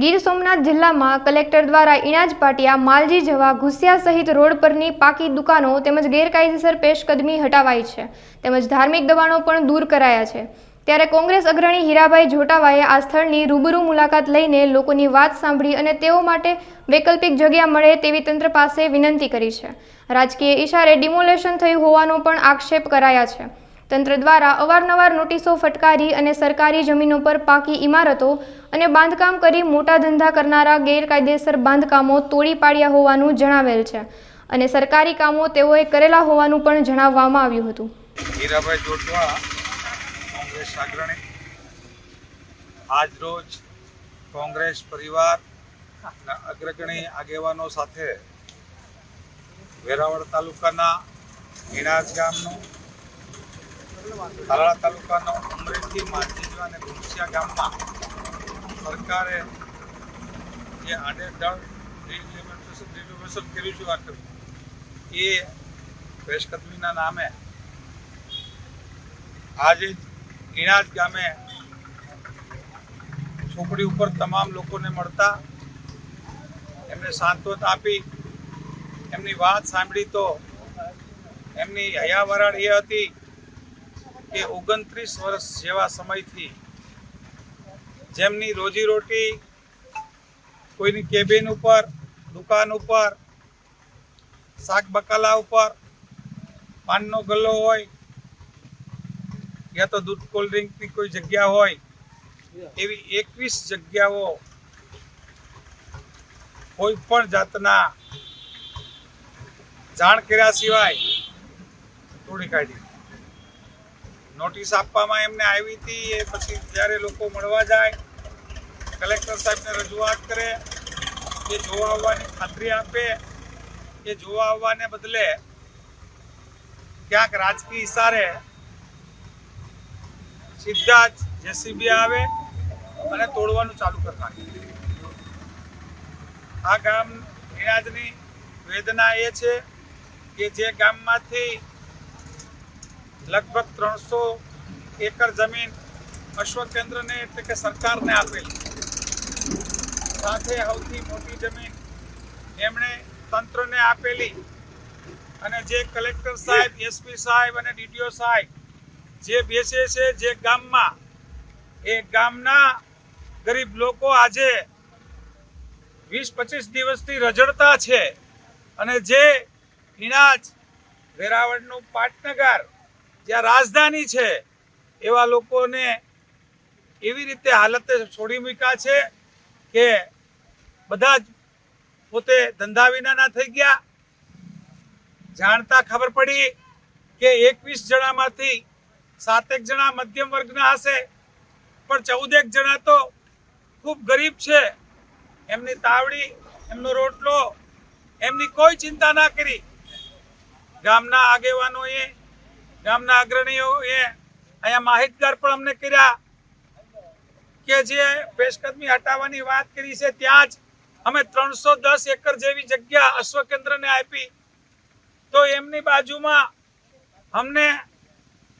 ગીર સોમનાથ જિલ્લામાં કલેક્ટર દ્વારા ઇણાજ પાટિયા, માલજી જવા, ઘુસિયા સહિત રોડ પરની પાકી દુકાનો તેમજ ગેરકાયદેસર પેશકદમી હટાવાઈ છે તેમજ ધાર્મિક દબાણો પણ દૂર કરાયા છે। ત્યારે કોંગ્રેસ અગ્રણી હીરાભાઈ જોટાવાએ આ સ્થળની રૂબરૂ મુલાકાત લઈને લોકોની વાત સાંભળી અને તેઓ માટે વૈકલ્પિક જગ્યા મળે તેવી તંત્ર પાસે વિનંતી કરી છે। રાજકીય ઇશારે ડિમોલેશન થયું હોવાનો પણ આક્ષેપ કરાયા છે। તંત્ર દ્વારા અવારનવાર નોટિસો ફટકારી અને સરકારી જમીનો પર પાકી ઇમારતો અને બાંધકામ કરી મોટા ધંધા કરનારા ગેરકાયદેસર બાંધકામો તોડી પાડ્યા હોવાનું જણાવેલ છે અને સરકારી કામો તેઓએ કરેલા હોવાનું પણ જણાવવામાં આવ્યું હતું। હીરાભાઈ જોટવા, કોંગ્રેસ અગ્રણી, આજ રોજ કોંગ્રેસ પરિવારના અગ્રગણી આગેવાનો સાથે વેરાવળ તાલુકાના ઇણાજ ગામનો, તાલાળા તાલુકાનો ઉમરેઠી, માલજીજવા અને ઘુસિયા ગામમાં સરકારે જે આડેધડ રિનોવેશન કર્યું છે એ પેશકદમીના નામે આજે ઇણાજ ગામે ઝૂંપડી ઉપર તમામ લોકોને મળતા એમને સાંત્વના આપી, એમની વાત સાંભળી તો એમની હયાવરાળ એ હતી કે 29 વર્ષ જેવા સમયથી જેમની રોજીરોટી કોઈની કેબિન ઉપર, દુકાન ઉપર, શાક બકાલા ઉપર, પાનનો ગલ્લો હોય યા તો દૂધ કોલ્ડ ડ્રિંકની કોઈ જગ્યા હોય, એવી 21 જગ્યાઓ કોઈ પણ જાતના જાણ કર્યા સિવાય તોડી કાઢી। નોટિસ આપવામાં એમને આવી હતી, એ પછી જ્યારે લોકો મળવા જાય, કલેક્ટર સાહેબને રજૂઆત કરે, એ જોવા આવવાની ખાતરી આપે, એ જોવા આવવાને બદલે ક્યાંક રાજકીય ઇશારે સીધા જ જેસીબી આવે અને તોડવાનું ચાલુ કરી નાખે। આ ગામ ઇણાજની વેદના એ છે કે જે ગામમાંથી લગભગ 300 એકર જમીન અશ્વકેન્દ્રને એટલે કે સરકારને આપેલી, સાથે સૌથી મોટી જમીન એમણે તંત્રને આપેલી, અને જે કલેક્ટર સાહેબ, એસપી સાહેબ અને ડીડીઓ સાહેબ જે બેસે છે જે ગામમાં, એ ગામના ગરીબ લોકો આજે 20-25 દિવસથી રઝળતા છે અને જે ઇણાજ વેરાવળનું પાટનગર જ્યાં રાજધાની છે એવા લોકોને એવી રીતે હાલતે છોડી મૂક્યા છે કે બધા જ પોતે ધંધા વિનાના થઈ ગયા। જાણતા ખબર પડી કે 21 જણામાંથી 7 જણા મધ્યમ વર્ગના હશે, પણ 14 જણા તો ખૂબ ગરીબ છે। એમની તાવડી, એમનો રોટલો, એમની કોઈ ચિંતા ના કરી। ગામના આગેવાનોએ, ગામના અગ્રણીઓએ અહીંયા માહિતગાર પણ અમને કર્યા કે જે પેશકદમી હટાવવાની વાત કરી છે ત્યાં જ અમે 310 એકર જેવી જગ્યા અશ્વકેન્દ્રને આપી, તો એમની બાજુમાં અમને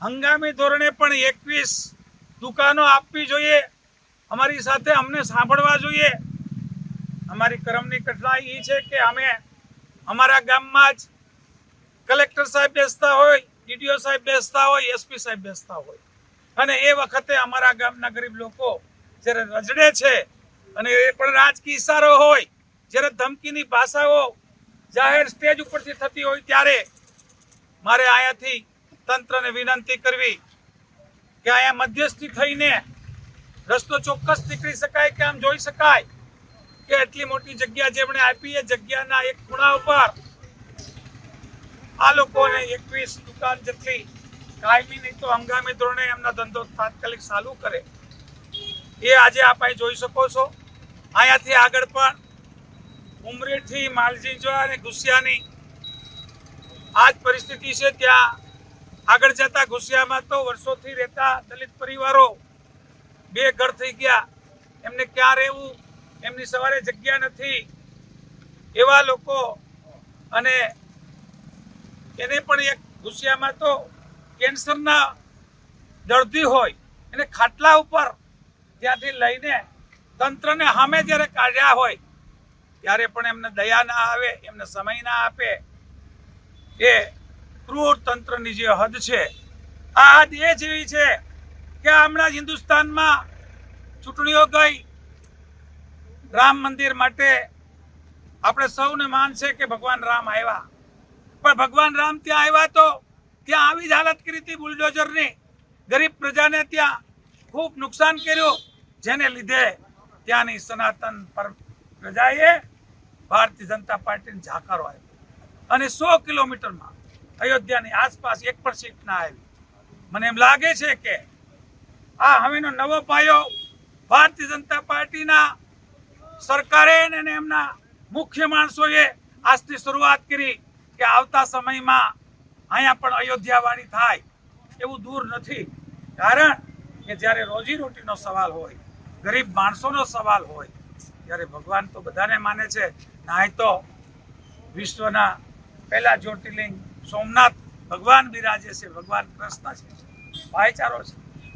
હંગામી ધોરણે પણ 21 દુકાનો આપવી જોઈએ। અમારી સાથે અમને સાંભળવા જોઈએ। અમારી કરમની કઠણાઈ એ છે કે અમે અમારા ગામમાં જ કલેક્ટર સાહેબ બેસતા હોય, ડીડીઓ સાહેબ બેસતા હોય, એસપી સાહેબ બેસતા હોય, અને એ વખતે અમારા ગામના ગરીબ લોકો જ્યારે રજડે છે અને એ પણ રાજકીય ઇશારો હોય, જ્યારે ધમકીની ભાષાઓ જાહેર સ્ટેજ ઉપરથી થતી હોય, ત્યારે મારે અહીંયાથી તંત્રને વિનંતી કરવી કે અહીંયા મધ્યસ્થી થઈને રસ્તો ચોક્કસ નીકળી શકાય કે આમ જોઈ શકાય કે એટલી મોટી જગ્યા જેમણે આપી, એ જગ્યાના એક ખૂણા ઉપર આ લોકોને 21 દુકાન જેટલી કાયમી નહીં તો હંગામી ધોરણે એમના ધંધો તાત્કાલિક ચાલુ કરે। એ આજે આપ અહીં જોઈ શકો છો। અહીંયાથી આગળ પણ ઉમરેઠી, માલજીજવા અને ઘુસિયાની આ જ પરિસ્થિતિ છે। ત્યાં આગળ જતા ઘુસિયામાં તો વર્ષોથી રહેતા દલિત પરિવારો 2 ઘર થઈ ગયા, એમને ક્યાં રહેવું, એમની સવારે જગ્યા નથી, એવા લોકો, અને એને પણ એક ઘુસિયામાં તો કેન્સરના દર્દી હોય એને ખાટલા ઉપર ત્યાંથી લઈને તંત્રને સામે જ્યારે કાઢ્યા હોય ત્યારે પણ એમને દયા ના આવે, એમને સમય ના આપે. એ ક્રૂર તંત્રની જે હદ છે, આ હદ એ જેવી છે કે હમણાં જ હિન્દુસ્તાનમાં ચૂંટણીઓ ગઈ. રામ મંદિર માટે આપણે સૌને માન છે કે ભગવાન રામ આવ્યા, પણ ભગવાન રામ ત્યાં આવ્યા તો ત્યાં આવી જ હાલત કરી હતી બુલડોઝરની. ગરીબ પ્રજાને ત્યાં ખૂબ નુકસાન કર્યું, જેને લીધે ત્યાંની સનાતન પ્રજાએ ભારતીય જનતા પાર્ટીને જાકારો આપ્યો અને 100 કિલોમીટરમાં અયોધ્યાની આસપાસ એક પણ સીટ ના આવી. મને એમ લાગે છે કે આ હવેનો નવો પાયો ભારતીય જનતા પાર્ટીના સરકારે અને એમના મુખ્ય માણસોએ આજથી શરૂઆત કરી કે આવતા સમયમાં અહીંયા પણ અયોધ્યાવાળી થાય એવું દૂર નથી. કારણ કે જ્યારે રોજીરોટીનો સવાલ હોય, ગરીબ માણસોનો સવાલ હોય, ત્યારે ભગવાન તો બધાને માને છે. નાય તો વિશ્વના પહેલા જ્યોતિર્લિંગ સોમનાથ ભગવાન બિરાજે છે, ભગવાન કૃષ્ણ છે, ભાઈચારો છે.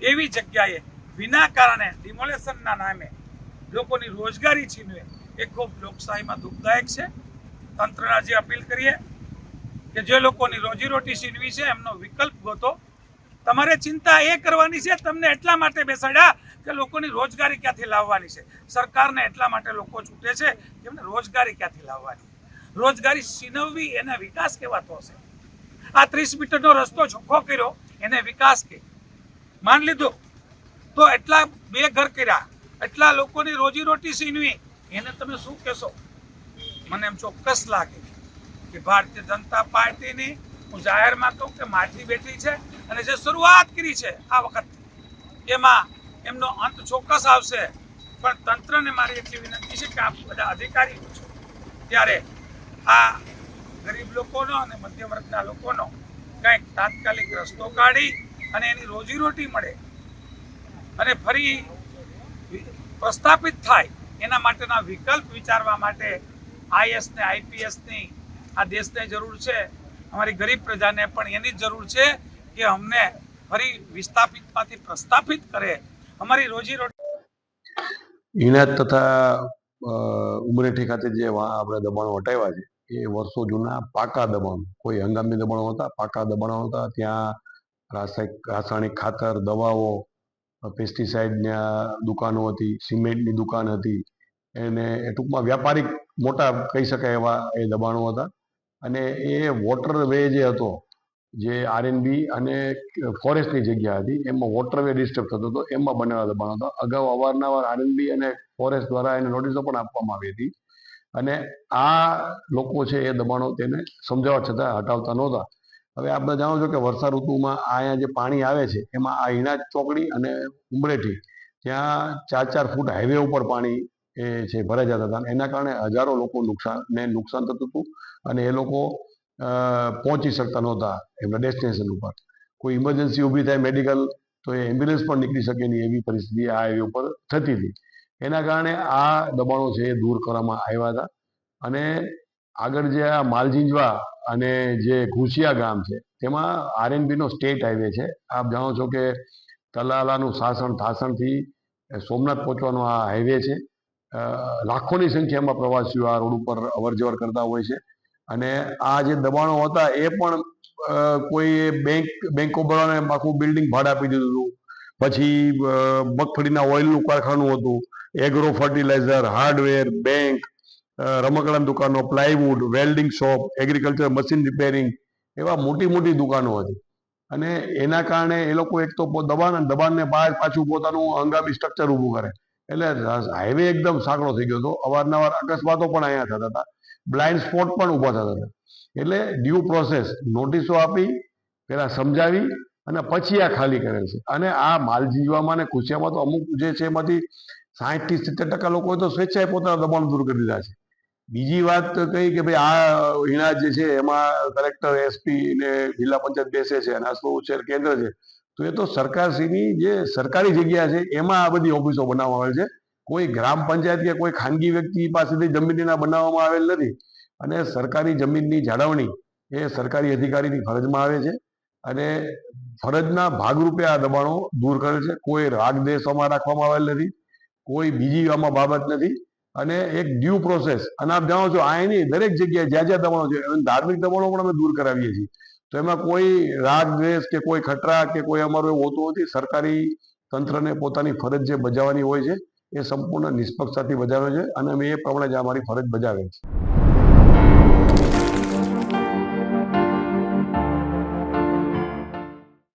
એવી જગ્યાએ વિના કારણે ડિમોલેશનના નામે લોકોની રોજગારી છીનવે એ ખૂબ લોકશાહીમાં દુઃખદાયક છે. તંત્રના જે અપીલ કરીએ કે જે લોકોની રોજીરોટી છીનવી છે એમનો વિકલ્પ ગોતો. તમારે ચિંતા એ કરવાની છે, તમને એટલા માટે બેસાડ્યા કે લોકોની રોજગારી ક્યાંથી લાવવાની છે. સરકારને એટલા માટે લોકો છૂટે છે કે એમને રોજગારી ક્યાંથી લાવવાની. રોજગારી છીનવવી એને વિકાસ કહેવાતો હશે. આ 30 મીટરનો રસ્તો ચોખ્ખો કર્યો એને વિકાસ કે માન લીધું તો એટલા 2 ઘર કર્યા, એટલા લોકોની રોજીરોટી છીનવી, એને તમે શું કહેશો? મને એમ ચોક્કસ લાગે કે ભારતીય જનતા પાર્ટીની હું જાહેરમાં કહું કે માઠી બેઠી છે અને જે શરૂઆત કરી છે આ વખત એમાં એમનો અંત ચોક્કસ આવશે. પણ તંત્રને મારી એટલી વિનંતી છે કે આપ બધા અધિકારીઓ છો ત્યારે આ ગરીબ લોકોનો અને મધ્યમ વર્ગના લોકોનો કંઈક તાત્કાલિક રસ્તો કાઢી અને એની રોજીરોટી મળે અને ફરી પ્રસ્થાપિત થાય એના માટેના વિકલ્પ વિચારવા માટે આઈએસ ને આઈપીએસની આ દેશને જરૂર છે. અમારી ગરીબ પ્રજાને પણ એની જ જરૂર છે કે અમને ફરી વિસ્થાપિતમાંથી પ્રસ્થાપિત કરે, અમારી રોજીરોટી. ઇનાજ તથા ઉમરેઠી ખાતે જે આપણે દબાણો હટાવ્યા છે એ વર્ષો જૂના પાકા દબાણો, કોઈ હંગામી દબાણો હતા, પાકા દબાણો હતા. ત્યાં રાસાયણિક ખાતર, દવાઓ, પેસ્ટિસાઇડની દુકાનો હતી, સિમેન્ટની દુકાન હતી, એને ટૂંકમાં વ્યાપારિક મોટા કહી શકાય એવા એ દબાણો હતા. અને એ વોટરવે જે હતો, જે આરએનબી અને ફોરેસ્ટની જગ્યા હતી, એમાં વોટરવે ડિસ્ટર્બ થતો હતો, એમાં બનેલા દબાણો હતા. અગાઉ અવારનવાર આરએનબી અને ફોરેસ્ટ દ્વારા એને નોટિસો પણ આપવામાં આવી હતી અને આ લોકો છે એ દબાણો તેને સમજાવવા છતાં હટાવતા નહોતા. હવે આપણે જાણો છો કે વર્ષા ઋતુમાં અહીંયા જે પાણી આવે છે એમાં આ ઇનાજ ચોકડી અને ઉમરેઠી ત્યાં 4-4 ફૂટ હાઈવે ઉપર પાણી એ છે ભરાઈ જતા હતા. એના કારણે હજારો લોકો નુકસાન થતું હતું અને એ લોકો પહોંચી શકતા નહોતા એમના ડેસ્ટિનેશન ઉપર. કોઈ ઇમરજન્સી ઊભી થાય મેડિકલ તો એ એમ્બ્યુલન્સ પણ નીકળી શકે નહીં એવી પરિસ્થિતિ આ હાઈવે ઉપર થતી હતી. એના કારણે આ દબાણો છે એ દૂર કરવામાં આવ્યા હતા. અને આગળ જે આ માલજીંજવા અને જે ઘુસિયા ગામ છે તેમાં આરએનબીનો સ્ટેટ હાઈવે છે. આપ જાણો છો કે તલાલાનું થાસણથી સોમનાથ પહોંચવાનો આ હાઈવે છે. લાખોની સંખ્યામાં પ્રવાસીઓ આ રોડ ઉપર અવર જવર કરતા હોય છે. અને આ જે દબાણો હતા એ પણ કોઈ બેંક ઓફ બરોડાને આખું બિલ્ડિંગ ભાડે આપી દીધું હતું. પછી મગફળીના ઓઇલનું કારખાનું હતું, એગ્રો ફર્ટિલાઇઝર, હાર્ડવેર, બેંક, રમકડાની દુકાનો, plywood, welding shop, agriculture machine repairing, એવા મોટી દુકાનો હતી. અને એના કારણે એ લોકો એક તો દબાણને બહાર પાછું પોતાનું હંગામી સ્ટ્રક્ચર ઊભું કરે એટલે હાઈવે એકદમ સાંકડો થઈ ગયો હતો. અવારનવાર અકસ્માતો પણ અહીંયા થતા હતા, બ્લાઇન્ડ સ્પોટ પણ ઊભા થતા હતા. એટલે ડ્યુ પ્રોસેસ નોટિસો આપી, પેલા સમજાવી અને પછી આ ખાલી કરેલ છે. અને આ માલજીંજવામાં અને ખુશિયામાં તો અમુક જે છે એમાંથી 60-70% લોકોએ તો સ્વેચ્છાએ પોતાના દબાણ દૂર કરી દીધા છે. બીજી વાત કહી કે ભાઈ આ ઇનાજ જે છે એમાં કલેક્ટર, એસપી ને જિલ્લા પંચાયત બેસે છે અને આસપાસ ઉછેર કેન્દ્ર છે, તો એ તો સરકારશ્રીની જે સરકારી જગ્યા છે એમાં આ બધી ઓફિસો બનાવવામાં આવેલ છે. કોઈ ગ્રામ પંચાયત કે કોઈ ખાનગી વ્યક્તિ પાસેથી જમીનના બનાવવામાં આવેલ નથી. અને સરકારી જમીનની જાળવણી એ સરકારી અધિકારીની ફરજમાં આવે છે અને ફરજના ભાગરૂપે આ દબાણો દૂર કરે છે. કોઈ રાગ દેશોમાં રાખવામાં આવેલ નથી, કોઈ બીજી આમાં બાબત નથી. અને એક ડ્યુ પ્રોસેસ, અને આપ જાણો છો અહીંની દરેક જગ્યાએ જ્યાં જ્યાં દબાણો છે અને ધાર્મિક દબાણો પણ અમે દૂર કરાવીએ છીએ. તો એમાં કોઈ રાગ દ્વેષ કે કોઈ ખટરા કે કોઈ અમારું એવું હોતું નથી. સરકારી તંત્રને પોતાની ફરજ જે બજાવવાની હોય છે એ સંપૂર્ણ નિષ્પક્ષતાથી બજાવે છે અને અમે એ પ્રમાણે જ અમારી ફરજ બજાવે છે.